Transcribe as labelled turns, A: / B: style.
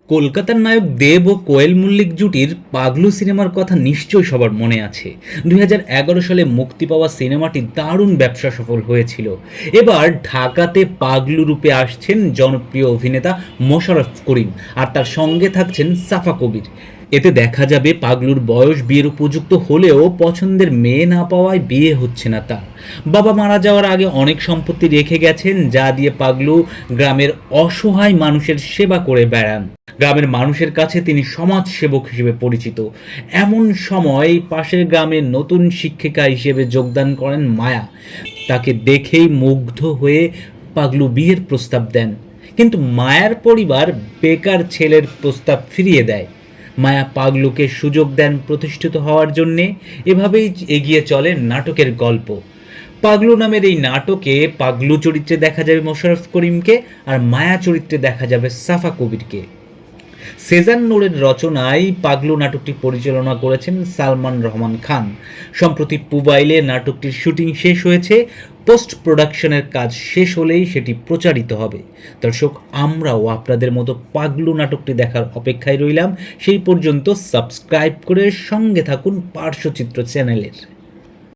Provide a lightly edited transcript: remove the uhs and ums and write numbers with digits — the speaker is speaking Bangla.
A: কলকাতার নায়ক দেব ও কোয়েল মল্লিক জুটির পাগলু সিনেমার কথা নিশ্চয়ই সবার মনে আছে। 2011 সালে মুক্তি পাওয়া সিনেমাটি দারুণ ব্যবসা সফল হয়েছিল। এবার ঢাকাতে পাগলু রূপে আসছেন জনপ্রিয় অভিনেতা মোশাররফ করিম, আর তার সঙ্গে থাকছেন সাফা কবির। এতে দেখা যাবে পাগলুর বয়স বিয়ের উপযুক্ত হলেও পছন্দের মেয়ে না পাওয়ায় বিয়ে হচ্ছে না তার। বাবা মারা যাওয়ার আগে অনেক সম্পত্তি রেখে গেছেন, যা দিয়ে পাগলু গ্রামের অসহায় মানুষের সেবা করে বেড়ান। গ্রামের মানুষের কাছে তিনি সমাজ সেবক হিসেবে পরিচিত। এমন সময় পাশের গ্রামের নতুন শিক্ষিকা হিসেবে যোগদান করেন মায়া। তাকে দেখেই মুগ্ধ হয়ে পাগলু বিয়ের প্রস্তাব দেন, কিন্তু মায়ার পরিবার বেকার ছেলের প্রস্তাব ফিরিয়ে দেয়। মায়া পাগলুকে সুযোগ দেন প্রতিষ্ঠিত হওয়ার জন্যে। এভাবেই এগিয়ে চলে নাটকের গল্প। পাগলু নামের এই নাটকে পাগলু চরিত্রে দেখা যাবে মোশাররফ করিমকে, আর মায়া চরিত্রে দেখা যাবে সাফা কবিরকে। সেজান নূরের রচনায় পাগলু নাটকটি পরিচালনা করেছেন সালমান রহমান খান। সম্প্রতি পুবাইলে নাটকটির শুটিং শেষ হয়েছে। পোস্ট প্রোডাকশনের কাজ শেষ হলেই সেটি প্রচারিত হবে। দর্শক, আমরাও আপনাদের মতো পাগলু নাটকটি দেখার অপেক্ষায় রইলাম। সেই পর্যন্ত সাবস্ক্রাইব করে সঙ্গে থাকুন পার্শ্বচিত্র চ্যানেলের।